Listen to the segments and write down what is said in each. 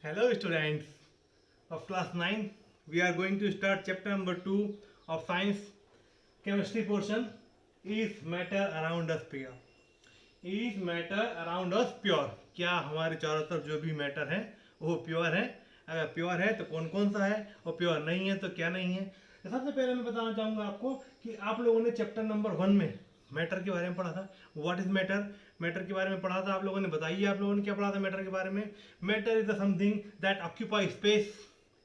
Hello students of class 9. We are going to start chapter number 2 of science chemistry portion. Is matter around us pure? Is matter around us pure? क्या हमारे चारों तरफ जो भी matter है वो pure है? अगर प्योर है तो कौन कौन सा है और प्योर नहीं है तो क्या नहीं है? तो सबसे पहले मैं बताना चाहूँगा आपको कि आप लोगों ने चैप्टर नंबर 1 में मैटर के बारे में पढ़ा था. What is matter? मैटर के बारे में पढ़ा था आप लोगों ने. बताइए आप लोगों ने क्या पढ़ा था मैटर के बारे में. Matter is the something that occupy space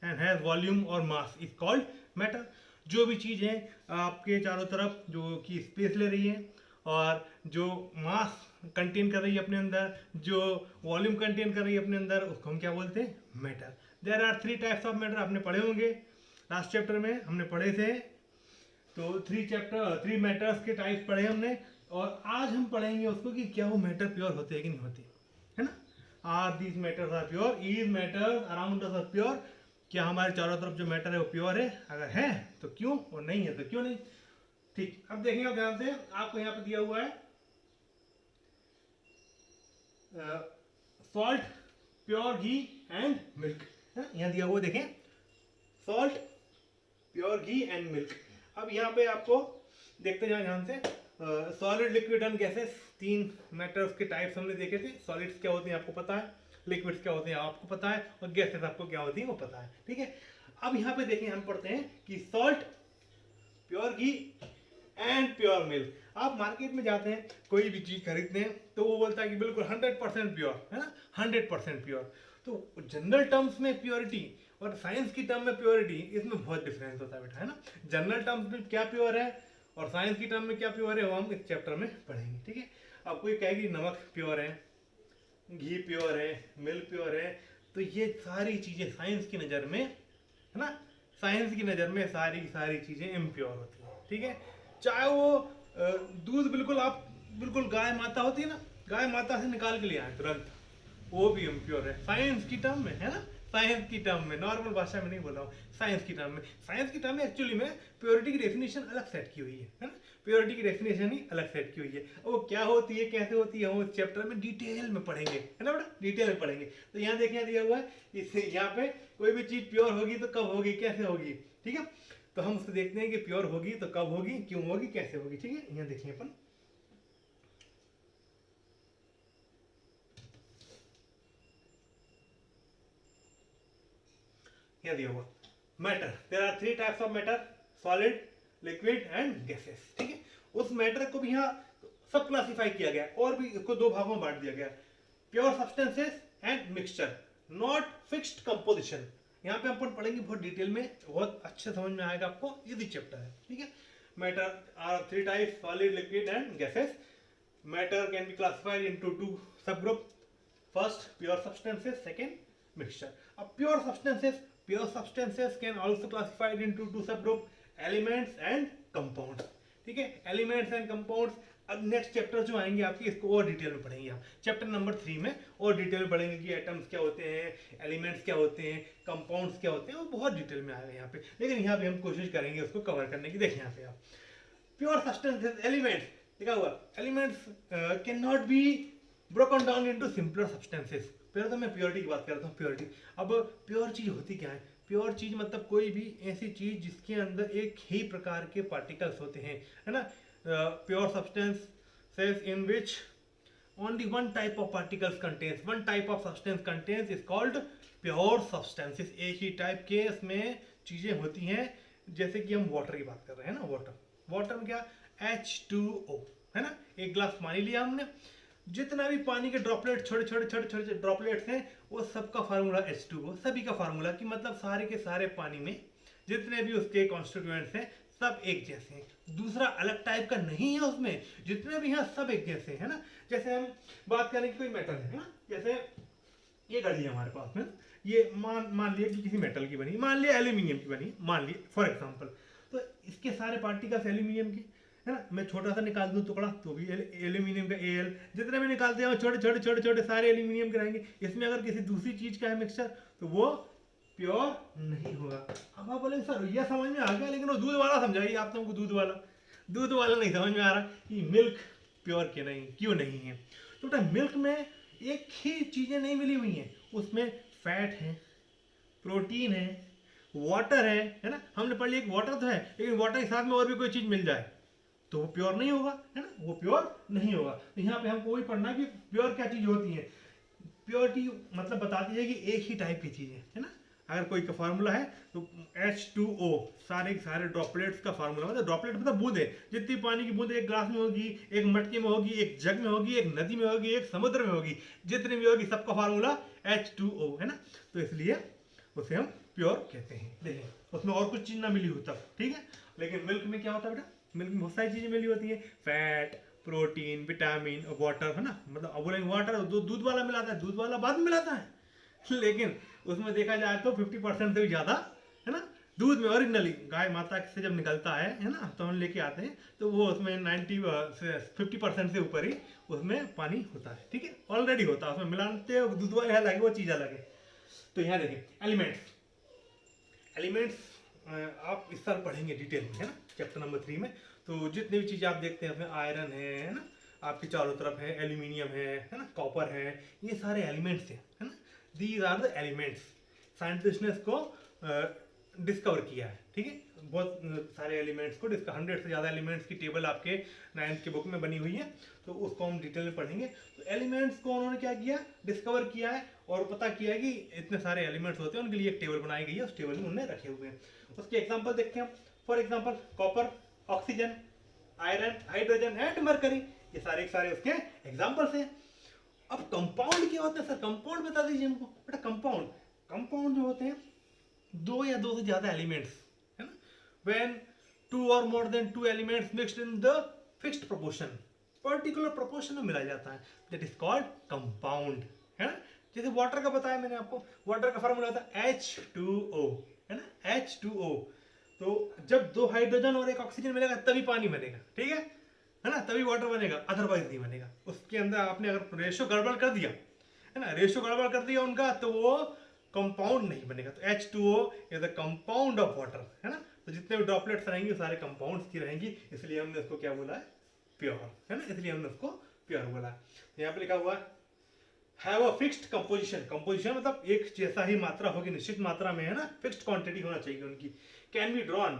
and has volume और मास इज कॉल्ड मैटर. जो भी चीज़ है आपके चारों तरफ जो कि स्पेस ले रही है और जो मास कंटेन कर रही है अपने अंदर, जो वॉल्यूम कंटेन कर रही है अपने अंदर, उसको हम क्या बोलते हैं? Matter. There are 3 types of matter. आपने पढ़े होंगे लास्ट चैप्टर में, हमने पढ़े थे. तो 3 मैटर्स के टाइप्स पढ़े हमने और आज हम पढ़ेंगे उसको कि क्या वो मैटर प्योर होते हैं कि नहीं होते, है ना. Are these matters are pure? Is matter around us are pure? क्या हमारे चारों तरफ जो मैटर है वो प्योर है? अगर है तो क्यों, और नहीं है तो क्यों नहीं. ठीक, अब देखेंगे आप ध्यान से. आपको यहाँ पे दिया हुआ है salt, pure ghee and milk. यहाँ दिया हुआ देखें, salt, pure ghee and milk. अब यहाँ पे आपको देखते जाए ध्यान से. Solid, liquid and gases, 3 matters के टाइप्स हमने देखे थे. सॉलिड्स क्या होते हैं आपको पता है, लिक्विड्स क्या होते हैं आपको पता है, और गैसेस आपको क्या होती है वो पता है. ठीक है. अब यहाँ पे देखें, हम पढ़ते हैं कि salt, pure ghee and pure milk. आप मार्केट में जाते हैं, कोई भी चीज़ खरीदते हैं तो वो बोलता है कि बिल्कुल 100% प्योर है ना, 100% प्योर. तो जनरल टर्म्स में प्योरिटी और साइंस की टर्म में प्योरिटी, इसमें बहुत डिफरेंस होता है बेटा, है ना. जनरल टर्म्स में क्या प्योर है और साइंस की टर्म में क्या प्योर है वो हम इस चैप्टर में पढ़ेंगे. ठीक है. अब कोई कहेगी नमक प्योर है, घी प्योर है, मिल्क प्योर है, तो ये सारी चीज़ें साइंस की नज़र में, है ना, साइंस की नज़र में सारी चीज़ें इम्प्योर होती हैं. ठीक है. चाहे वो दूध बिल्कुल गाय माता होती है ना, गाय माता से निकाल के ले आए तुरंत, वो भी इम्प्योर है साइंस की टर्म में, है ना. साइंस की टर्म में, नॉर्मल भाषा में नहीं बोल रहा हूँ, साइंस की टर्म में. साइंस की टर्म में एक्चुअली में प्योरिटी की डेफिनेशन अलग सेट की हुई है ना. प्योरिटी की डेफिनेशन ही अलग सेट की हुई है. वो क्या होती है, कैसे होती है, हम उस चैप्टर में डिटेल में पढ़ेंगे, है ना बेटा, डिटेल में पढ़ेंगे. तो यहाँ देखिए दिया हुआ है, इससे यहाँ पे कोई भी चीज़ प्योर होगी तो कब होगी, कैसे होगी. ठीक है. तो हम उसको देखते हैं कि प्योर होगी तो कब होगी, क्यों होगी, कैसे होगी. ठीक है. यहाँ देखिए अपन, यहाँ दिया हुआ matter. There are 3 types of matter, solid, liquid and gases. ठीक है. उस मैटर को भी यहाँ सब क्लासिफाई किया गया और भी इसको 2 भागों में बांट दिया गया. Pure substances and mixture, not fixed composition. यहाँ पे अपन पढ़ेंगे बहुत डिटेल में, बहुत अच्छे समझ में आएगा आपको, इजी चैप्टर है. ठीक है. Matter are 3 types, solid, liquid and gases. Matter can be classified into 2 sub group. First pure substances, second mixture. अब pure substances can also classified into 2 subgroup, elements and compounds. ठीक है. Elements and compounds. अब next chapter जो आएंगे आपकी, इसको और detail में पढ़ेंगे आप. चैप्टर नंबर 3 में और डिटेल में पढ़ेंगे कि एटम्स क्या होते हैं, एलिमेंट्स क्या होते हैं, कंपाउंड्स क्या होते हैं, वो बहुत डिटेल में आएगा यहाँ पे. लेकिन यहाँ पे हम कोशिश करेंगे उसको कवर करने की. देखिए यहाँ पे आप, प्योर सब्सटेंसेस, एलिमेंट्स लिखा हुआ. Elements can not be broken down into simpler substances. पहले तो मैं प्योरिटी की बात करता हूँ. प्योरिटी, अब प्योर चीज़ होती क्या है? प्योर चीज़ मतलब कोई भी ऐसी चीज़ जिसके अंदर एक ही प्रकार के पार्टिकल्स होते हैं, है ना. Pure substances in which only one type of particles contains, one type of substance contains is called pure substances. एक ही टाइप के इसमें चीज़ें होती हैं. जैसे कि हम वाटर की बात कर रहे हैं ना, वाटर में क्या, H2O, है ना. एक गिलास पानी लिया हमने, जितना भी पानी के ड्रॉपलेट, छोटे ड्रॉपलेट्स हैं, वो सबका फार्मूला H2O. सभी का फार्मूला कि मतलब सारे के सारे पानी में जितने भी उसके कॉन्स्टिट्यूएंट्स हैं सब एक जैसे हैं. दूसरा अलग टाइप का नहीं है उसमें, जितने भी हैं सब एक जैसे, है ना. जैसे हम बात करें कि कोई मेटल है ना, जैसे ये घड़ी है हमारे पास में, ये मान लिया कि किसी मेटल की बनी, मान लिया एल्यूमिनियम की बनी, मान लिया फॉर एग्जाम्पल. तो इसके सारे पार्टिकल्स एल्यूमिनियम के, है ना. मैं छोटा सा निकाल दूं टुकड़ा तो भी एल्यूमिनियम का Al, जितने भी निकालते हैं छोटे सारे एल्यूमिनियम के रहेंगे. इसमें अगर किसी दूसरी चीज का है मिक्सचर तो वो प्योर नहीं होगा. अब आप बोलेंगे सर ये समझ में आ गया, लेकिन वो दूध वाला समझाइए. आप तुमको दूध वाला नहीं समझ में आ रहा कि मिल्क प्योर क्यों नहीं है. तो बेटा मिल्क में एक ही चीजें नहीं मिली हुई हैं, उसमें फैट है, प्रोटीन है, वाटर है ना। हमने पढ़ लिया कि वाटर तो है, लेकिन वाटर के साथ में और भी कोई चीज मिल जाए तो वो प्योर नहीं होगा, है ना, वो प्योर नहीं होगा। तो यहाँ पे हमको वही पढ़ना कि प्योर क्या चीज होती है। प्योरिटी मतलब बताती है कि एक ही टाइप की चीज है ना। अगर कोई का फार्मूला है तो H2O, सारे के सारे ड्रॉपलेट्स का फार्मूला, मतलब ड्रॉपलेट मतलब बूंदे, जितनी पानी की बूंदे एक ग्लास में होगी, एक मटके में होगी, एक जग में होगी, एक नदी में होगी, एक समुद्र में होगी, जितनी भी होगी सबका फार्मूला H2O है ना। तो इसलिए उसे हम प्योर कहते हैं। देखिए उसमें और कुछ चीज ना मिली हो तब, ठीक है। लेकिन मिल्क में क्या होता है बेटा, मिल्क में बहुत सारी चीजें मिली होती है, फैट, प्रोटीन, विटामिन और वाटर, है ना। मतलब अब बोलेंगे वाटर दूध वाला मिलाता है, दूध वाला बाद में मिलाता है, लेकिन उसमें देखा जाए तो 50% से भी ज्यादा, है ना, दूध में ओरिजिनली गाय माता से जब निकलता है ना, तो हम लेके आते हैं तो वो उसमें 50% से ऊपर ही उसमें पानी होता है, ठीक है, ऑलरेडी होता है, उसमें मिलाते हैं दूध वाले अलग है, वो चीज़ अलग है। तो यहाँ देखिए एलिमेंट्स, एलिमेंट्स आप इस साल पढ़ेंगे डिटेल में, है ना, चैप्टर नंबर 3 में। तो जितनी भी चीज़ आप देखते हैं उसमें आयरन है ना, आपके चारों तरफ है, एल्यूमिनियम है ना, कॉपर है, ये सारे एलिमेंट्स हैं, है ना। These are the elements, scientist ने इसको डिस्कवर किया है, ठीक है। बहुत सारे एलिमेंट्स को 100 से ज़्यादा एलिमेंट्स की टेबल आपके 9th की बुक में बनी हुई है, तो उसको हम डिटेल में पढ़ेंगे। तो एलिमेंट्स को उन्होंने क्या किया, डिस्कवर किया है और पता किया है कि इतने सारे एलिमेंट्स होते हैं, उनके लिए एक टेबल बनाई गई है, उस टेबल में उन्होंने रखे हुए हैं। उसके एग्जाम्पल देखते हैं। For example copper, oxygen, iron, hydrogen and mercury, ये सारे सारे उसके एग्जाम्पल्स हैं। अब कंपाउंड क्या होता है सर, कंपाउंड बता दीजिए हमको बेटा। कंपाउंड, कंपाउंड जो होते हैं दो या दो से ज्यादा एलिमेंट्स, है ना, when 2 or more than 2 elements mixed in the fixed proportion, particular proportion में मिला जाता है, दैट इज कॉल्ड कंपाउंड, है ना। जैसे वाटर का बताया मैंने आपको, वाटर का फॉर्मूला होता है H2O, है ना, H2O। तो जब 2 हाइड्रोजन और 1 ऑक्सीजन मिलेगा तभी पानी बनेगा, ठीक है ना, तभी वाटर बनेगा, अदरवाइज नहीं बनेगा। उसके अंदर आपने अगर रेशो गड़बड़ कर दिया, है ना, रेशो गड़बड़ कर दिया उनका, तो वो कंपाउंड नहीं बनेगा। तो H2O is the compound of water, है ना। तो जितने भी ड्रॉपलेट्स रहेंगे सारे कंपाउंड्स की रहेंगी, इसलिए हमने उसको क्या बोला है, प्योर, है ना, इसलिए हमने उसको प्योर बोला है। तो यहाँ पे लिखा हुआ है have a fixed composition, composition मतलब एक जैसा ही मात्रा होगी, निश्चित मात्रा में, है ना, फिक्स्ड क्वांटिटी होना चाहिए उनकी। Can be drawn,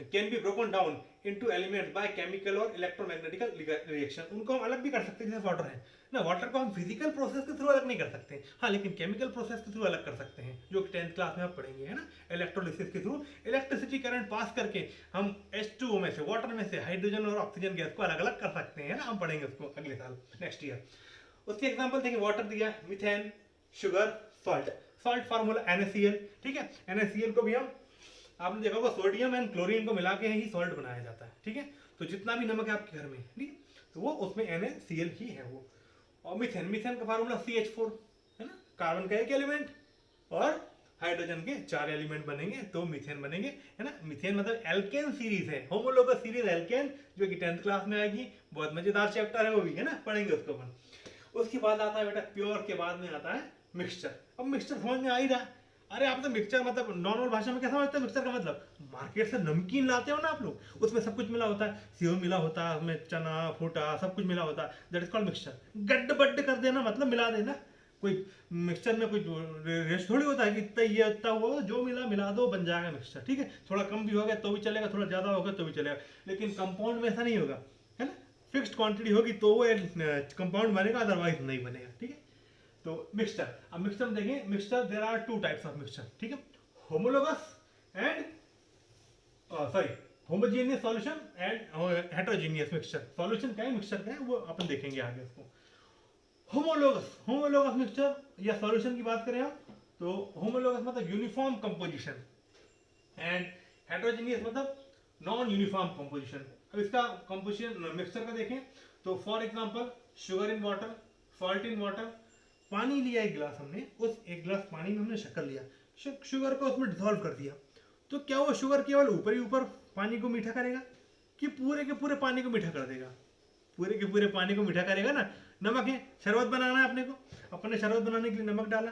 can be broken down into elements by chemical और इलेक्ट्रोमैग्नेटिकल रिएक्शन, उनको हम अलग भी कर सकते हैं, जैसे वाटर है ना, वाटर को हम फिजिकल प्रोसेस के थ्रू अलग नहीं कर सकते, हाँ, लेकिन केमिकल प्रोसेस के थ्रू अलग कर सकते हैं, जो कि 10th क्लास में आप पढ़ेंगे, है ना। इलेक्ट्रोलिसिस के थ्रू इलेक्ट्रिसिटी करंट पास करके हम H2O में से, वाटर में से हाइड्रोजन और ऑक्सीजन गैस को अलग अलग कर सकते हैं, ना, हम पढ़ेंगे उसको अगले साल, नेक्स्ट ईयर। उसके एग्जाम्पल देखिए, वाटर दिया, methane, sugar, salt, salt formula NaCl, ठीक है। NaCl को भी हम, आपने देखा होगा सोडियम एंड क्लोरीन को मिला के ही सॉल्ट बनाया जाता है, ठीक है। तो जितना भी नमक है आपके घर में, ठीक है, तो वो उसमें NaCl ही है वो। और मिथेन, मिथेन का फार्मूला CH4, है ना, कार्बन का एक एलिमेंट और हाइड्रोजन के 4 एलिमेंट बनेंगे तो मीथेन बनेंगे, है ना। मीथेन मतलब एल्केन सीरीज है, होमोलोगस सीरीज एल्केन, जो कि 10th क्लास में आएगी, बहुत मजेदार चैप्टर है वो भी, है ना, पढ़ेंगे उसको अपन। उसके बाद आता है बेटा प्योर, के बाद में आता है मिक्सचर। अब मिक्सचर समझ में आ ही रहा, अरे आप तो मिक्सचर मतलब नॉर्मल भाषा में क्या समझते हैं मिक्सचर का मतलब, मार्केट से नमकीन लाते हो ना आप लोग, उसमें सब कुछ मिला होता है, सेव मिला होता है, उसमें चना फूटा सब कुछ मिला होता है, दैट इज कॉल्ड मिक्सचर। गड्ढ बड्ढ कर देना मतलब मिला देना, कोई मिक्सचर में कोई रेस थोड़ी होता है कि इतना ये इतना वो, जो मिला मिला दो बन जाएगा मिक्सचर, ठीक है। थोड़ा कम भी हो गया तो भी चलेगा, थोड़ा ज्यादा होगा तो भी चलेगा, लेकिन कंपाउंड में ऐसा नहीं होगा, है ना। फिक्स्ड क्वांटिटी होगी तो वो कंपाउंड बनेगा, अदरवाइज नहीं बनेगा, ठीक है। तो मिक्सचर, अब मिक्सचर में देखें, mixture there are 2 types of mixture, ठीक है, homologous and sorry homogeneous solution and heterogeneous mixture. Solution क्या है, मिक्सचर क्या है, वो अपन देखेंगे आगे उसको। होमोलोगस, होमोलोगस मिक्सचर या सॉल्यूशन की बात करें हम तो होमोलोगस मतलब यूनिफॉर्म कंपोजिशन एंड हेटेरोजेनियस मतलब नॉन यूनिफॉर्म कंपोजिशन। अब इसका कंपोजिशन मिक्सचर का देखें तो for example sugar in water, salt in water, पानी लिया एक गिलास हमने, उस एक गिलास पानी में हमने शक्कर लिया, शुगर को उसमें डिसॉल्व कर दिया, तो क्या वो शुगर केवल ऊपर ही ऊपर पानी को मीठा करेगा कि पूरे के पूरे पानी को मीठा कर देगा? पूरे के पूरे पानी को मीठा करेगा ना। नमक है, शरबत बनाना है अपने को, अपने शरबत बनाने के लिए नमक डाला,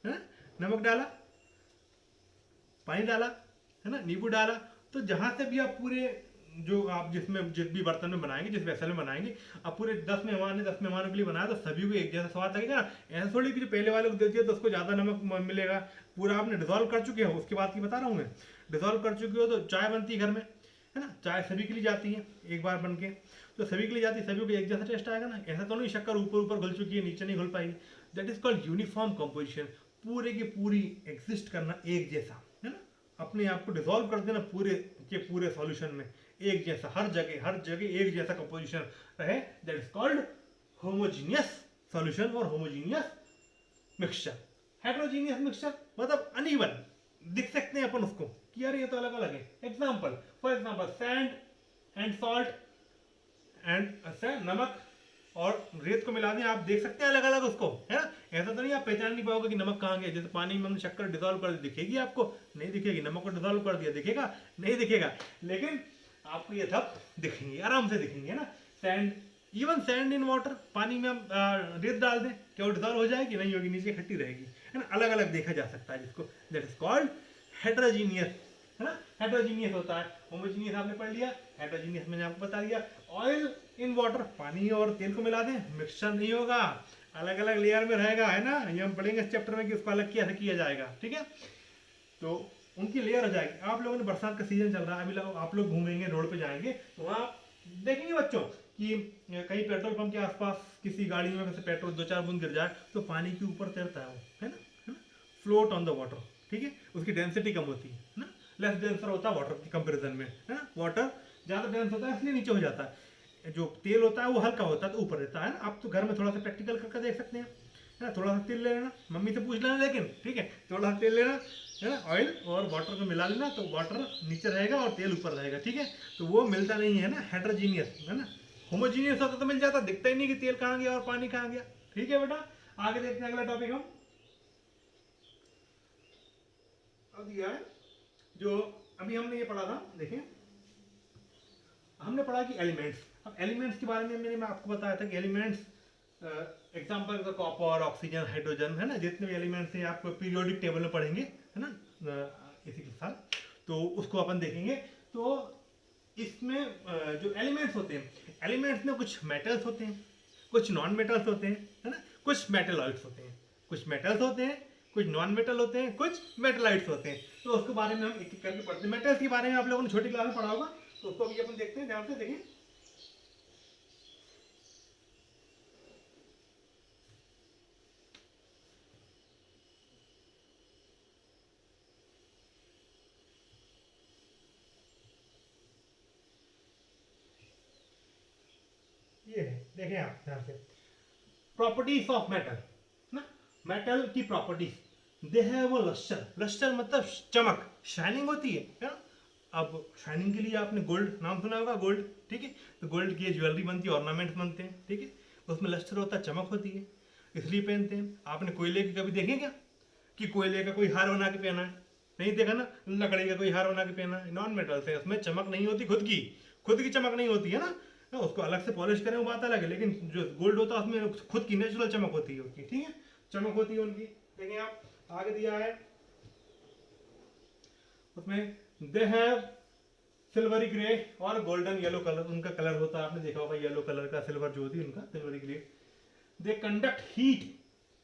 है, नमक डाला, पानी डाला, है ना, नींबू डाला, तो जहां से भी आप पूरे जो आप जिस भी बर्तन में बनाएंगे, जिस वेसल में बनाएंगे, आप पूरे 10 मेहमान है, 10 मेहमानों के लिए बनाया तो सभी को एक जैसा स्वाद लगेगा ना। ऐसा थोड़ी कि जो पहले वाले को दे दिया तो उसको ज़्यादा नमक मिलेगा। पूरा आपने डिजोल्व कर चुके हो, उसके बाद की बता रहा हूँ मैं, डिजोल्व कर चुके हो तो चाय बनती है घर में, है ना, चाय सभी के लिए जाती है एक बार बन के, तो सभी के लिए जाती है, सभी को एक जैसा टेस्ट आएगा ना। ऐसा तो नहीं शक्कर ऊपर ऊपर घुल चुकी है, नीचे नहीं घुल पाएगी। That is called uniform composition. पूरे की पूरी एग्जिस्ट करना एक जैसा, है ना, अपने आप को डिसॉल्व कर देना पूरे के पूरे सॉल्यूशन में एक जैसा, हर जगह एक जैसा कंपोजिशन रहे। That is called homogeneous solution और होमोजीनियस मिक्सचर। हेट्रोजीनियस मिक्सचर मतलब अनइवन, दिख सकते हैं अपन उसको कि यार ये तो अलग अलग है। Example, for example sand and salt and नमक और रेत को मिला दें, आप देख सकते हैं अलग अलग उसको, है ना। ऐसा तो नहीं आप पहचान नहीं पाओगे कि नमक कहाँ गया। जैसे पानी में हमने शक्कर डिजोल्व कर दी, दिखेगी आपको? नहीं दिखेगी। नमक को डिजोल्व कर दिया, दिखेगा? नहीं दिखेगा। लेकिन आपको ये सब दिखेंगे, आराम से दिखेंगे ना। Sand, even sand in water, पानी में हम रेत डाल दें, क्या वो डिजोल्व हो जाएगी? नहीं होगी, नीचे खट्टी रहेगी, है ना। अलग अलग देखा जा सकता है जिसको, दैट इज कॉल्ड हेट्रोजीनियस, है ना। हेट्रोजीनियस होता है। होमोजीनियस आपने पढ़ लिया, हेट्रोजीनियस मैंने आपको बता दिया। ऑयल इन वाटर, पानी और तेल को मिला दें, मिक्सचर नहीं होगा, अलग अलग लेयर में रहेगा, है ना। ये हम पढ़ेंगे इस चैप्टर में कि उसको अलग कैसे किया जाएगा, ठीक है। तो उनकी लेयर हो जाएगी। आप लोगों ने, बरसात का सीजन चल रहा है, अभी आप लोग घूमेंगे, रोड पे जाएंगे तो वहाँ देखेंगे बच्चों कि कहीं पेट्रोल पंप के आसपास किसी गाड़ी में से पेट्रोल 2-4 बूंद गिर जाए तो पानी के ऊपर तैरता है वो, है ना, फ्लोट ऑन द वाटर, ठीक है। उसकी डेंसिटी कम होती है ना, लेस डेंसर होता है वाटर के कंपेरिजन में, है ना। वाटर ज़्यादा डेंस होता है इसलिए नीचे हो जाता है, जो तेल होता है वो हल्का होता है तो ऊपर रहता है ना। आप तो घर में थोड़ा सा प्रैक्टिकल करके देख सकते हैं, है ना। थोड़ा सा तेल ले लेना, मम्मी से पूछ लेना, लेकिन ठीक है, थोड़ा सा तेल लेना, है ना, ऑयल और वाटर को मिला लेना, तो वाटर नीचे रहेगा और तेल ऊपर रहेगा, ठीक है। तो वो मिलता नहीं है ना, हेट्रोजीनियस, है ना। होमोजीनियस होता तो मिल जाता, दिखता ही नहीं कि तेल कहाँ गया और पानी कहाँ गया, ठीक है बेटा। आगे देखते हैं अगला टॉपिक हम। अब दिया है जो अभी हमने ये पढ़ा था, देखिए हमने पढ़ा कि एलिमेंट्स। अब एलिमेंट्स के बारे में मैं आपको बताया था कि एलिमेंट्स, एग्जांपल तो कॉपर, ऑक्सीजन, हाइड्रोजन, है ना, जितने भी एलिमेंट्स हैं आप पीरियोडिक टेबल में पढ़ेंगे, है ना, इसी के साथ, तो उसको अपन देखेंगे। तो इसमें जो एलिमेंट्स होते हैं, एलिमेंट्स में कुछ मेटल्स होते हैं, कुछ नॉन मेटल्स होते हैं, है ना, कुछ मेटेलॉइड्स होते हैं, कुछ मेटल्स होते हैं, कुछ नॉन मेटल होते हैं, कुछ मेटलाइट्स होते हैं। तो उसके बारे में हम एक एक करके पढ़ते हैं। मेटल्स के बारे में आप लोगों ने छोटी क्लास में पढ़ा होगा, तो उसको अभी अपन देखते हैं, ध्यान से देखें। ये है, देखें आप ध्यान से, प्रॉपर्टीज ऑफ मेटल ना। मेटल की properties, they have a lustre. Lustre मतलब चमक, शाइनिंग होती है ना। अब शाइनिंग के लिए आपने गोल्ड नाम सुना होगा, गोल्ड, ठीक है। तो गोल्ड की ज्वेलरी बनती है, ऑर्नामेंट्स बनते हैं, ठीक है। उसमें लस्टर होता है, चमक होती है, इसलिए पहनते हैं। आपने कोयले की कभी देखे क्या कि कोयले का कोई हार बना के पहना है? नहीं देखा ना। लकड़ी का कोई हार बना के पहना है, नॉन मेटल से, उसमें चमक नहीं होती, खुद की चमक नहीं होती है ना। उसको अलग से पॉलिश करें वो बात अलग है, लेकिन जो गोल्ड होता है उसमें खुद की नेचुरल चमक होती है उसकी, ठीक है, चमक होती है उनकी। देखिए आप आगे दिया है उसमें, दे हैव सिल्वरी ग्रे और गोल्डन येलो कलर, उनका कलर होता है, आपने देखा होगा येलो कलर का, सिल्वर जो होती है उनका, silvery grey. They conduct heat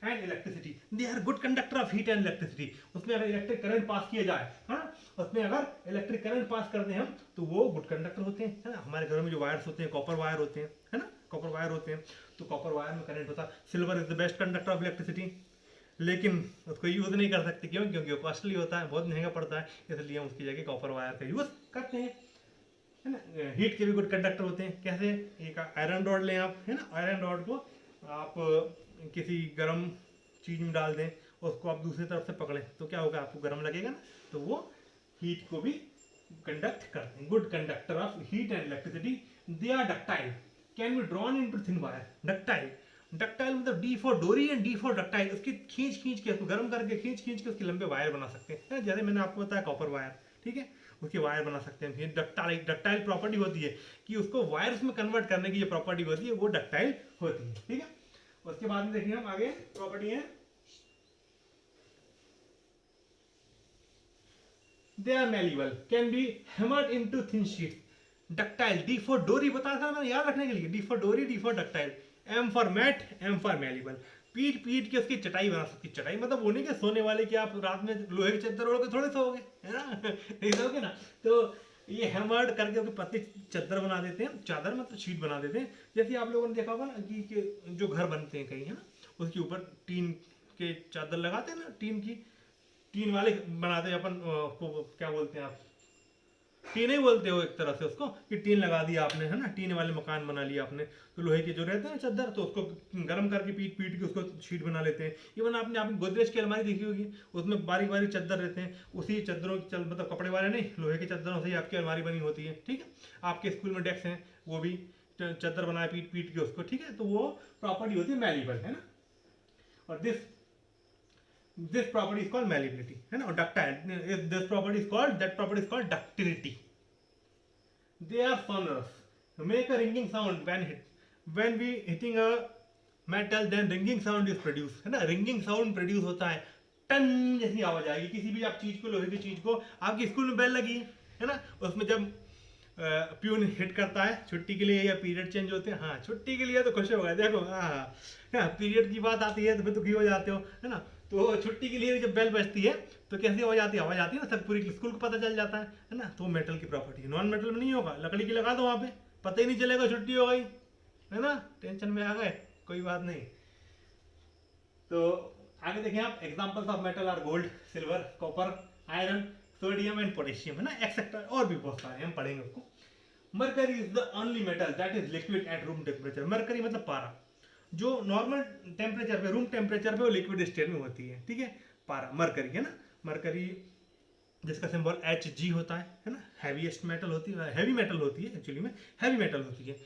and electricity, they are good conductor of heat and electricity. उसमें अगर इलेक्ट्रिक करंट पास किया जाए, हाँ, उसमें अगर इलेक्ट्रिक करंट पास कर दें हम, तो वो गुड कंडक्टर होते हैं, है ना। हमारे घरों में जो वायर्स होते हैं, कॉपर वायर होते हैं, है ना, कॉपर वायर होते हैं, तो कॉपर वायर में करंट होता है। Silver is the best conductor of electricity, लेकिन उसको यूज़ नहीं कर सकते, क्यों? क्योंकि वो कॉस्टली होता है, बहुत महंगा पड़ता है, इसलिए हम उसकी जगह कॉपर वायर का यूज़ करते हैं, है ना। हीट के भी गुड कंडक्टर होते हैं, कैसे? एक आयरन रॉड लें आप, है ना, आयरन रॉड को आप किसी गर्म चीज़ में डाल दें, उसको आप दूसरी तरफ से पकड़ें तो क्या होगा? आपको गर्म लगेगा ना, तो वो हीट को भी कंडक्ट करते हैं, good conductor of heat and electricity. They are ductile, can be drawn into thin wire. Ductile, ductile मतलब डी फॉर डोरी एंड डी फॉर डक्टाइल, उसकी खींच के, उसको गर्म करके खींच के उसके लंबे वायर बना सकते हैं, जैसे मैंने आपको बताया कॉपर वायर, ठीक है, उसके वायर बना सकते हैं। फिर डक्टाइल प्रॉपर्टी होती है कि उसको वायर्स में कन्वर्ट करने की जो प्रॉपर्टी होती है वो डक्टाइल होती है, ठीक है। उसके बाद में देखिए हम आगे प्रॉपर्टी है, they are malleable, can be hammered into thin sheets। Ductile, D for डोरी बताया था मैंने याद रखने के लिए, डी फॉर डोरी, D for ductile, M for mat, M for malleable. पीट पीट के उसकी चटाई बना सकती, चटाई मतलब वो नहीं कि सोने वाले कि आप रात में लोहे की चादर ओढ़ के थोड़े सोओगे, है ना नहीं सोओगे ना। तो ये हैमर्ड करके उसकी पतली चादर बना देते हैं, चादर मतलब शीट बना देते हैं। जैसे आप लोगों ने देखा होगा ना कि जो घर बनते हैं कहीं, है ना, उसके ऊपर टीन के चादर लगाते हैं ना, टीन की, टीन वाले बनाते हैं अपन को क्या बोलते हैं आप, टीन ही बोलते हो एक तरह से उसको, कि टीन लगा दिया आपने, है ना, टीन वाले मकान बना लिया आपने, तो लोहे के जो रहते हैं ना चादर, तो उसको गर्म करके पीट पीट के उसको शीट बना लेते हैं। इवन आपने आपकी गोदरेज की अलमारी देखी होगी, उसमें बारीक बारीक चादर रहते हैं, उसी चादरों की मतलब कपड़े वाले नहीं, लोहे की चादरों से ही आपकी अलमारी बनी होती है, ठीक है। आपके स्कूल में डेस्क हैं, वो भी चादर बनाए पीट पीट के उसको, ठीक है। तो वो प्रॉपर्टी होती है मैलिबल, है ना। और this property is called malleability, है ना। और ductile, if this property is called, that property is called ductility. They are sonorous, make a ringing sound when we hitting a metal, then ringing sound is produced, है ना। ringing sound produce होता है, ton जैसी आवाज आएगी किसी भी आप चीज को, लोहे की चीज को। आपके स्कूल में बेल लगी है ना, उसमें जब प्यून हिट करता है छुट्टी के लिए या पीरियड चेंज होते हैं, हाँ छुट्टी के लिए तो खुश हो गए, देखो हाँ पीरियड की बात आती है तो फिर दुखी हो जाते हो, है ना। तो छुट्टी के लिए जब बेल बजती है तो कैसी आवाज आती है, आवाज आती है ना, सब पूरी स्कूल को पता चल जाता है ना। तो मेटल की प्रॉपर्टी है, नॉन मेटल में नहीं होगा। लकड़ी की लगा दो वहाँ पे, पता ही नहीं चलेगा छुट्टी हो गई, है ना, टेंशन में आ गए, कोई बात नहीं। तो आगे देखें आप, examples of metal are gold, silver, copper, iron, sodium and potassium, है ना, एक्सेट्रा, और भी बहुत सारे हम पढ़ेंगे उसको। Mercury is the only metal that is liquid at room temperature. Mercury मतलब पारा, जो नॉर्मल टेम्परेचर पे, रूम टेम्परेचर पे वो लिक्विड स्टेट में होती है, ठीक है। पारा मरकरी, है ना। मरकरी जिसका सिंबल Hg होता है ना, हैवीएस्ट मेटल होती है, हैवी मेटल होती है एक्चुअली में, हैवी मेटल होती है।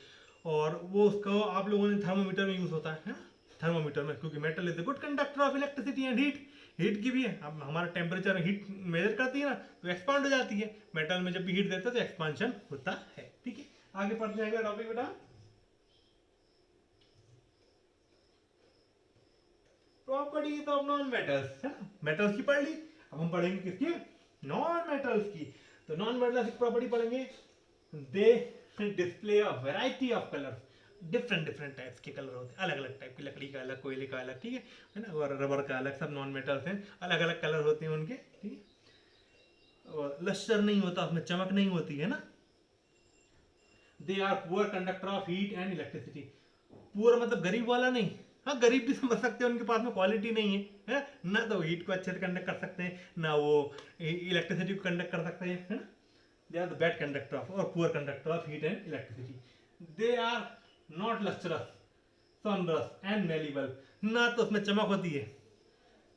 और वो उसको आप लोगों ने थर्मोमीटर में यूज होता है ना, थर्मोमीटर में, क्योंकि metal is a good conductor of electricity and heat. Heat की भी है, अब हमारा टेम्परेचर हीट मेजर करती है ना, तो एक्सपांड हो जाती है। मेटल में जब भी हीट देता है तो एक्सपांशन होता है, ठीक है। आगे पढ़ते जाएगा टॉपिक बेटा, प्रॉपर्टीज ऑफ नॉन मेटल्स, है ना। मेटल्स की पढ़ ली, अब हम पढ़ेंगे किसकी, नॉन मेटल्स की। तो नॉन मेटल्स की प्रॉपर्टी पढ़ेंगे, they display a variety of colours, different different types के कलर होते हैं, अलग अलग टाइप की, लकड़ी का अलग, कोयले का अलग, ठीक है ना, और रबर का अलग, सब नॉन मेटल्स हैं, अलग अलग कलर होते हैं उनके, ठीक है। और लश्कर नहीं होता उसमें, चमक नहीं होती है ना। They are poor conductor of heat and electricity. Poor मतलब गरीब वाला नहीं, हाँ गरीब भी समझ सकते हैं, उनके पास में क्वालिटी नहीं है ना, तो हीट को अच्छे से कंडक्ट कर सकते हैं ना, वो इलेक्ट्रिसिटी को कंडक्ट कर सकते हैं, है ना। They are the bad conductor of और poor conductor of heat and electricity. They are not lustrous, sonorous and malleable, ना तो उसमें चमक होती है,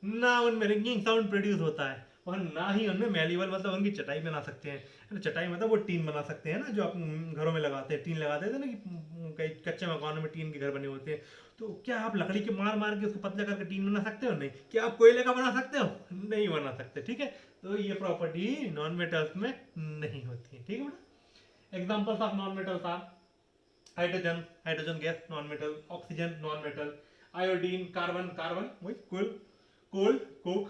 ना उनमें रिंगिंग साउंड प्रोड्यूस होता है, और ना ही उनमें मेलिबल मतलब उनकी चटाई बना सकते हैं। चटाई मतलब वो टीन बना सकते हैं ना, जो आप घरों में लगाते हैं, टीन लगाते थे ना, कि कई कच्चे मकानों में टीन के घर बने होते हैं। तो क्या आप लकड़ी के मार मार के उसको पतला करके टीन बना सकते हो? नहीं। क्या आप कोयले का बना सकते हो? नहीं बना सकते, ठीक है। तो ये प्रॉपर्टी नॉन मेटल्स में नहीं होती है, ठीक है बेटा। Examples of non metals are hydrogen, hydrogen gas non metal, oxygen non metal, iodine, carbon, carbon वही कोल, कोक,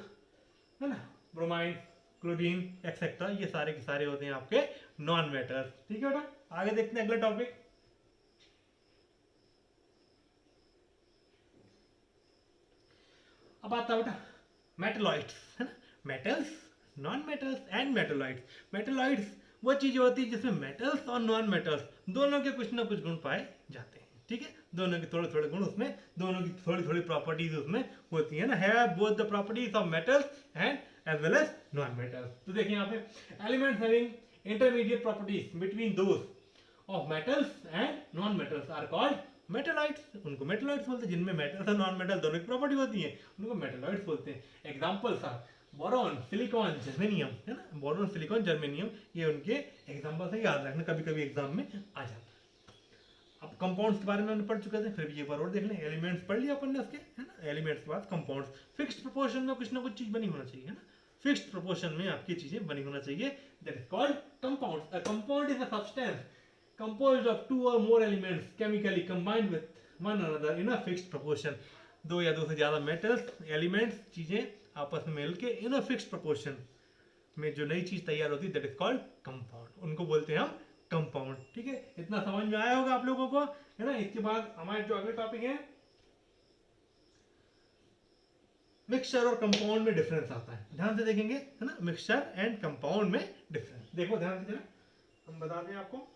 है ना, ब्रोमाइन, क्लोरीन एक्सेट्रा, ये सारे के सारे होते हैं आपके नॉन मेटल्स, ठीक है बेटा। आगे देखते हैं अगला टॉपिक। अब आता है बेटा मेटलॉइड्स, है ना, metals, non metals and metalloids. Metalloids वो चीज होती है जिसमें मेटल्स और नॉन मेटल्स दोनों के कुछ ना कुछ गुण पाए जाते हैं, ठीक है। दोनों के थोड़े थोड़े गुण उसमें, दोनों की थोड़ी थोड़ी प्रॉपर्टीज उसमें होती है ना, have both the properties of metals and as well as non metals. तो देखिए यहाँ पे elements having intermediate properties between those of metals and non metals are called metalloids. उनको मेटलॉइड्स बोलते हैं, जिनमें मेटल्स और नॉन मेटल दोनों की प्रॉपर्टी होती है, उनको मेटलॉइड्स बोलते हैं। Examples are boron, silicon, germanium, है ना, बोरॉन, सिलिकॉन, जर्मेनियम, ये उनके एग्जांपल्स है, याद रखना, कभी कभी एग्जाम में आ जाता है। अब कंपाउंड्स के बारे में हमने पढ़ चुके थे, फिर भी एक बार और देख लें। एलिमेंट्स पढ़ लिया अपन ने उसके, है ना। एलिमेंट्स के बाद कंपाउंड्स, फिक्स्ड प्रोपोर्शन में कुछ ना कुछ चीज बनी होना चाहिए, है ना। फिक्स्ड प्रोपोर्शन में आपकी चीजें बनी होना चाहिए, that is called compounds. A compound is a substance composed of 2 or more elements chemically combined with one another in a fixed proportion। दो या दो से ज्यादा मेटल्स, एलिमेंट्स, चीजें आपस में मिलके इन अ फिक्स्ड प्रोपोर्शन में जो नई चीज तैयार होती है, दैट इज कॉल्ड कंपाउंड। उनको बोलते हैं हम कंपाउंड। ठीक है, इतना समझ में आया होगा आप लोगों को, है ना। इसके बाद हमारे जो अगले टॉपिक है, मिक्सचर और कंपाउंड में डिफरेंस आता है, ध्यान से देखेंगे, है ना। मिक्सचर एंड कंपाउंड में डिफरेंस देखो ध्यान से, हम बताते हैं आपको।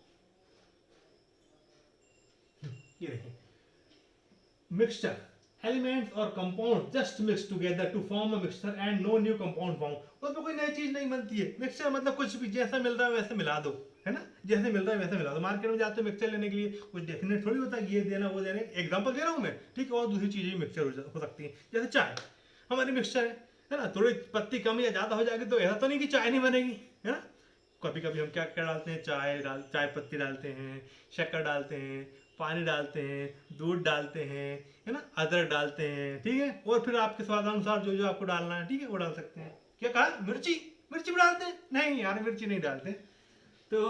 ये देखिए, मिक्सचर, एलिमेंट्स और compound just mix together to form a mixture and no new compound found. उसमें कोई नई चीज नहीं बनती है। मिक्सचर मतलब कुछ भी जैसा मिल रहा है वैसे मिला दो, है ना। जैसे मिल रहा है वैसे मिला दो। मार्केट में जाते हो मिक्सचर लेने के लिए, कुछ डेफिनेट थोड़ी होता है ये देना वो देना। एग्जांपल दे रहा हूँ मैं, ठीक है। और दूसरी चीजें भी मिक्सचर हो सकती है, जैसे चाय हमारी मिक्सचर है ना। थोड़ी पत्ती कम या ज्यादा हो जाएगी तो ऐसा तो नहीं कि चाय नहीं बनेगी, है ना। कभी कभी हम क्या क्या डालते हैं, चाय पत्ती डालते हैं, शक्कर डालते हैं, पानी डालते हैं, दूध डालते हैं, है ना, अदरक डालते हैं, ठीक है। और फिर आपके स्वादानुसार जो जो आपको डालना है, ठीक है, वो डाल सकते हैं। क्या कहा, मिर्ची मिर्ची भी डालते हैं? नहीं यार, मिर्ची नहीं डालते। तो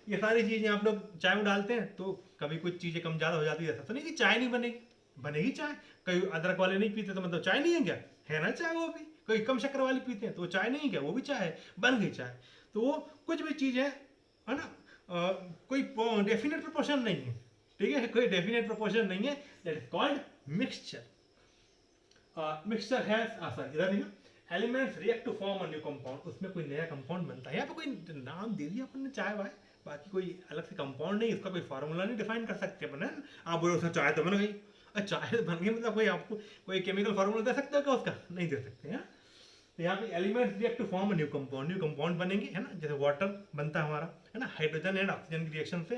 ये सारी चीजें आप लोग चाय में डालते हैं, तो कभी कुछ चीजें कम ज्यादा हो जाती है, ऐसा तो नहीं कि चाय नहीं बनेगी, बनेगी चाय। कई अदरक वाले नहीं पीते तो मतलब चाय नहीं है क्या, है ना चाय वो भी। कोई कम शक्कर वाली पीते हैं तो वो चाय नहीं है क्या, वो भी चाय है, बन गई चाय। तो वो कुछ भी चीज है ना, कोई डेफिनेट प्रोपोर्शन नहीं है, ठीक है, कोई डेफिनेट प्रोपोर्शन नहीं है। That is called mixture. Mixture has sorry इधर देखो, elements react to form a new compound. उसमें कोई नया कंपाउंड बनता है। यहाँ पे कोई नाम दे दिया अपन ने चाय वाय, बाकी कोई अलग से कंपाउंड नहीं, इसका कोई फार्मूला नहीं डिफाइन कर सकते अपन, है। आप बोलो सर चाय तो बन गई, चाय तो बन गई मतलब कोई आपको कोई केमिकल फार्मूला दे सकते हो क्या उसका, नहीं दे सकते हैं। तो यहाँ पे elements react to form a new compound, new compound बनेंगे, है ना। जैसे वाटर बनता है हमारा, है ना, हाइड्रोजन एंड ऑक्सीजन की रिएक्शन से।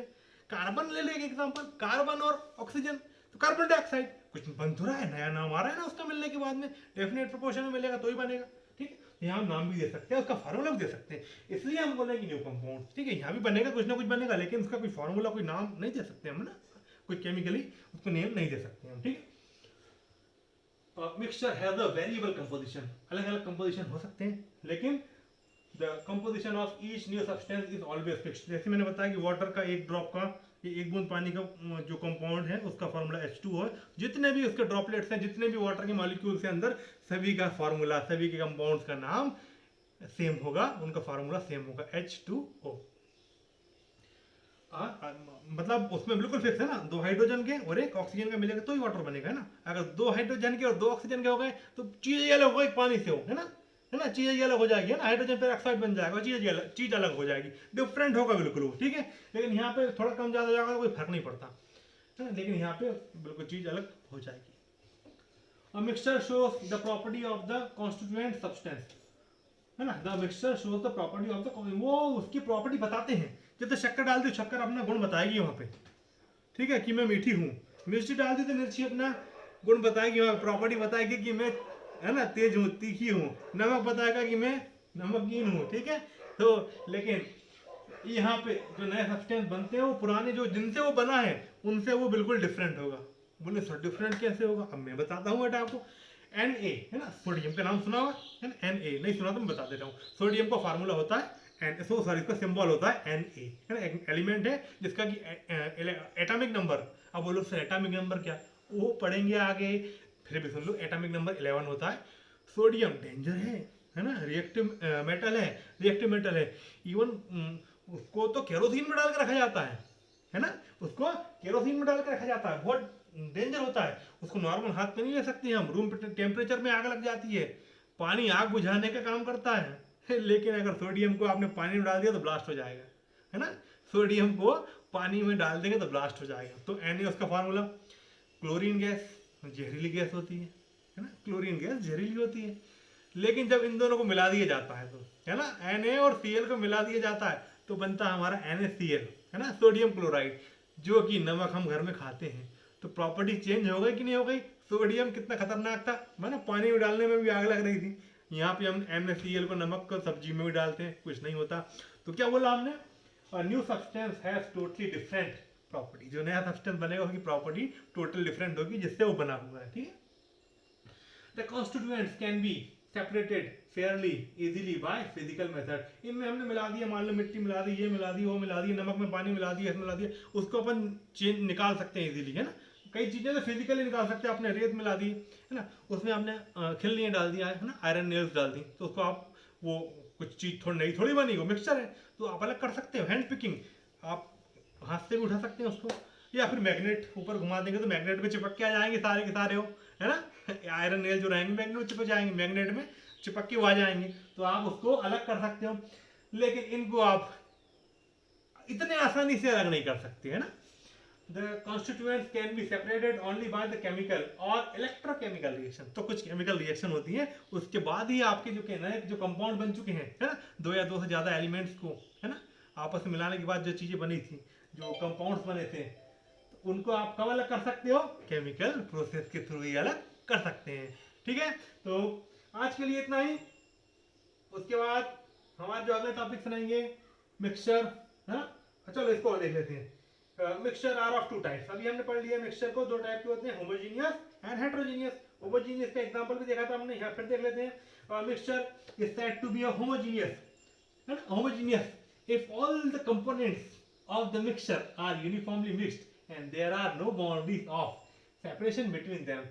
कार्बन ले लेंगे एग्जांपल, कार्बन और ऑक्सीजन, तो कार्बन डाइऑक्साइड कुछ बन तो रहा है, नया नाम आ रहा है ना उसका मिलने के बाद में, डेफिनेट प्रोपोर्शन में मिलेगा तो ही बनेगा, ठीक है। यहाँ हम नाम भी दे सकते हैं, उसका फार्मूला भी दे सकते हैं, इसलिए हम बोले कि न्यू कंपाउंड, ठीक है। यहाँ भी बनेगा, कुछ ना कुछ बनेगा, लेकिन उसका कोई फार्मूला कोई नाम नहीं दे सकते हम, ना, कोई केमिकली उसको नेम नहीं दे सकते हम, ठीक है। Mixture has a variable composition, अलग अलग कंपोजिशन हो सकते हैं, लेकिन the composition of each new substance is always fixed. जैसे मैंने बताया कि वाटर का एक ड्रॉप का, ये एक बूंद पानी का जो कंपाउंड है उसका फार्मूला H2 है। जितने भी उसके ड्रॉपलेट्स हैं, जितने भी वाटर के मॉलिक्यूल्स हैं अंदर, सभी का फार्मूला, सभी के कंपाउंड्स का नाम सेम होगा, उनका फार्मूला सेम होगा, H2O। मतलब उसमें बिल्कुल फिक्स है ना, 2 हाइड्रोजन के और 1 ऑक्सीजन का मिलेगा तो ही वाटर बनेगा, है ना। अगर 2 हाइड्रोजन के और 2 ऑक्सीजन के हो गए तो चीज अलग हो गई, पानी से हो, है ना, चीज अलग हो जाएगी, है ना। हाइड्रोजन पर ऑक्साइड बन जाएगा, चीज अलग हो जाएगी, डिफरेंट होगा बिल्कुल वो, ठीक है। लेकिन यहाँ पे थोड़ा कम ज्यादा हो जाएगा तो कोई फर्क नहीं पड़ता, है ना। लेकिन यहाँ पे बिल्कुल चीज अलग हो जाएगी। A mixture shows the property of the constituent substance, है ना। The mixture shows the property of the, वो उसकी प्रॉपर्टी बताते हैं। जब शक्कर डाल दी, शक्कर अपना गुण बताएगी वहाँ पे, ठीक है, कि मैं मीठी हूँ। मिर्ची डाल दी तो मिर्ची अपना गुण बताएगी, वहाँ प्रॉपर्टी बताएगी कि मैं, है ना, तेज हूँ, तीखी हूँ। नमक बताएगा कि मैं नमकीन हूँ, ठीक है। तो लेकिन यहाँ पे जो नए सब्सटेंस बनते हैं वो पुराने जो जिनसे वो बना है उनसे वो बिल्कुल डिफरेंट होगा। बोले सर डिफरेंट कैसे होगा, अब मैं बताता हूँ बेटा आपको। Na, है ना, सोडियम का नाम सुना होगा, है ना। Na नहीं सुना तो मैं बता देता हूँ। सोडियम का फार्मूला होता है सॉरी, इसका सिंबल होता है Na, है ना। एक एलिमेंट है जिसका कि एटॉमिक नंबर, अब बोलो सर एटॉमिक नंबर क्या, वो पढ़ेंगे आगे, फिर भी सुन लो। एटॉमिक नंबर 11 होता है। सोडियम डेंजर है ना, रिएक्टिव मेटल है। इवन उसको तो केरोसिन में डाल कर रखा जाता है ना, उसको केरोसिन में डाल कर रखा जाता है, बहुत डेंजर होता है। उसको नॉर्मल हाथ में नहीं ले सकते हम, रूम टेम्परेचर में आग लग जाती है। पानी आग बुझाने का काम करता है, लेकिन अगर सोडियम को आपने पानी में डाल दिया तो ब्लास्ट हो जाएगा, है ना। सोडियम को पानी में डाल देंगे तो ब्लास्ट हो जाएगा। तो Na उसका फार्मूला। क्लोरीन गैस जहरीली गैस होती है ना, क्लोरीन गैस जहरीली होती है, लेकिन जब इन दोनों को मिला दिया जाता है तो, है ना, Na और Cl को मिला दिया जाता है तो बनता है हमारा NaCl, है ना, सोडियम क्लोराइड, जो कि नमक हम घर में खाते हैं। तो प्रॉपर्टी चेंज हो गई कि नहीं हो गई। सोडियम कितना खतरनाक था, मैंने पानी में डालने में भी आग लग रही थी। यहाँ पे हम NaCl को नमक को सब्जी में भी डालते हैं, कुछ नहीं होता। तो क्या बोला हमने, new substance has totally different property. जो नया सब्सटेंस बनेगा उसकी प्रॉपर्टी टोटल डिफरेंट होगी जिससे वो बना हुआ है, ठीक है। The constituents can be separated Fairlie easily by physical method. इनमें हमने मिला दिया, मान लो मिट्टी मिला दी, ये मिला दी, वो मिला दी, नमक में पानी मिला दिया, मिला दिया, उसको अपन चेंज निकाल सकते हैं इजीली, है ना। कई चीजें तो फिजिकली निकाल सकते हैं, आपने रेत मिला दी, है ना, उसमें आपने खिल्लियाँ डाल दिया है ना, आयरन नेल्स डाल दी, तो उसको आप वो कुछ चीज थोड़ी नई थोड़ी बनी, वो मिक्सचर है, तो आप अलग कर सकते हो। हैंड पिकिंग, आप हाथ से भी उठा सकते हैं उसको, या फिर मैग्नेट ऊपर घुमा देंगे तो मैग्नेट में चिपक के आ जाएंगे सारे के सारे हो, है ना। आयरन नेल जो रहेंगे मैग्नेट में चिपक जाएंगे, मैग्नेट में चिपक के वो आ जाएंगे, तो आप उसको अलग कर सकते हो। लेकिन इनको आप इतने आसानी से अलग नहीं कर सकते, है ना। The constituents can be separated only by the chemical or electrochemical reaction। तो कुछ केमिकल रिएक्शन होती है, उसके बाद ही आपके जो नए जो कंपाउंड बन चुके हैं, है ना, दो या दो से ज्यादा एलिमेंट्स को, है ना, आपस में मिलाने के बाद जो चीजें बनी थी, जो कंपाउंड्स बने थे, तो उनको आप कब अलग कर सकते हो, केमिकल प्रोसेस के थ्रू ही अलग कर सकते हैं। ठीक है, तो आज के लिए इतना ही। उसके बाद हमारे जो अगले टॉपिक सुनाएंगे मिक्सचर, है ना। चलो इसको देख लेते हैं। Mixture are of two types. अभी हमने पढ़ लिया मिक्सचर को, दो टाइप के होते हैं, होमोजीनियस एंड हेटेरोजीनियस। होमोजीनियस का एग्जांपल भी देखा था हमने, यहाँ फिर देख लेते हैं। Mixture is said to be a homogeneous, है ना, homogeneous if all the components of the mixture are uniformly mixed and there are no boundaries of separation between them।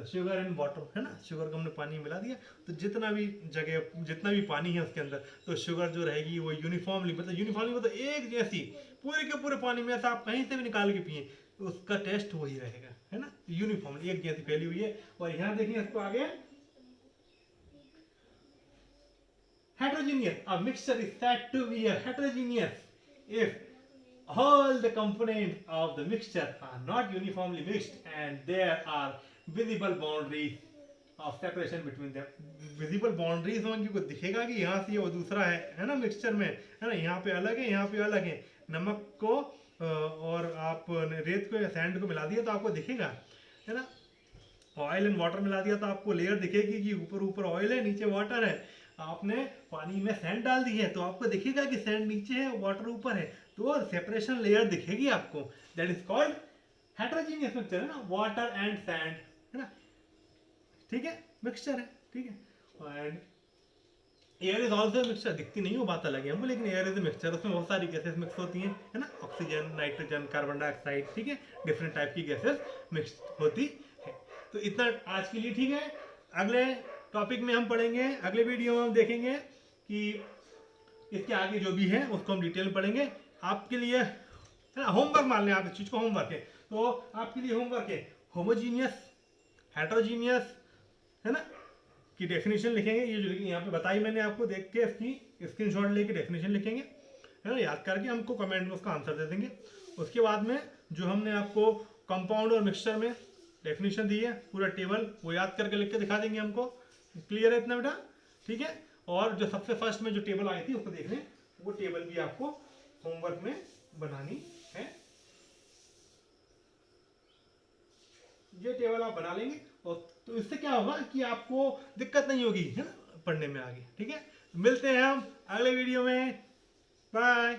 Sugar and water, है ना, शुगर को हमने पानी में मिला दिया, तो जितना भी जगह जितना भी पानी है उसके अंदर, तो शुगर जो रहेगी वो यूनिफॉर्मली, मतलब यूनिफॉर्मली मतलब एक जैसी पूरे के पूरे पानी में, ऐसा आप कहीं से भी निकाल के पिए तो उसका टेस्ट वही रहेगा, है ना, यूनिफॉर्मली एक जैसी फैली हुई है। और यहाँ देखिए इसको आगे, heterogeneous, a mixture is said to be a heterogeneous if all the components of the mixture are not uniformly mixed and there are visible boundaries of separation between them। visible boundaries होंगी, को दिखेगा कि यहाँ से ये वो दूसरा है ना, मिक्सचर में, है ना, यहाँ पे अलग है, यहाँ पे अलग है। नमक को और आप रेत को या सैंड को मिला दिया तो आपको दिखेगा, है ना। ऑयल एंड वाटर मिला दिया तो आपको लेयर दिखेगी कि ऊपर ऊपर ऑयल है, नीचे वाटर है। आपने पानी में सैंड डाल दी है तो आपको दिखेगा कि सैंड नीचे है, वाटर ऊपर है, तो सेपरेशन लेयर दिखेगी आपको। That is called heterogeneous mixture, है ना, वाटर एंड सैंड, है ना, ठीक है, मिक्सचर है, ठीक है। And air is also mixture, दिखती नहीं वो बात अलग है हमको, लेकिन एयर इज मिक्सचर, उसमें बहुत सारी गैसेस मिक्स होती हैं, है ना, ऑक्सीजन, नाइट्रोजन, कार्बन डाइऑक्साइड, ठीक है, डिफरेंट टाइप की गैसेस मिक्स होती है। तो इतना आज के लिए ठीक है। अगले टॉपिक में हम पढ़ेंगे, अगले वीडियो में हम देखेंगे कि इसके आगे जो भी है उसको हम डिटेल में पढ़ेंगे। आपके लिए, है ना, होमवर्क मान लें आप इस चीज को होमवर्क है, तो आपके लिए होमवर्क है होमोजीनियस, हेटेरोजीनियस, है ना, की डेफिनेशन लिखेंगे। ये जो यहाँ पे बताई मैंने आपको, देख के इसकी स्क्रीनशॉट लेके डेफिनेशन लिखेंगे, है ना, याद करके हमको कमेंट में उसका आंसर दे देंगे। उसके बाद में जो हमने आपको कंपाउंड और मिक्सचर में डेफिनेशन दी है, पूरा टेबल वो याद करके लिख के दिखा देंगे हमको। क्लियर है इतना बेटा, ठीक है। और जो सबसे फर्स्ट में जो टेबल आई थी उसको देख लें, वो टेबल भी आपको होमवर्क में बनानी है। ये टेबल आप बना लेंगे और तो इससे क्या होगा कि आपको दिक्कत नहीं होगी, है ना, पढ़ने में आगे। ठीक है, मिलते हैं हम अगले वीडियो में, बाय।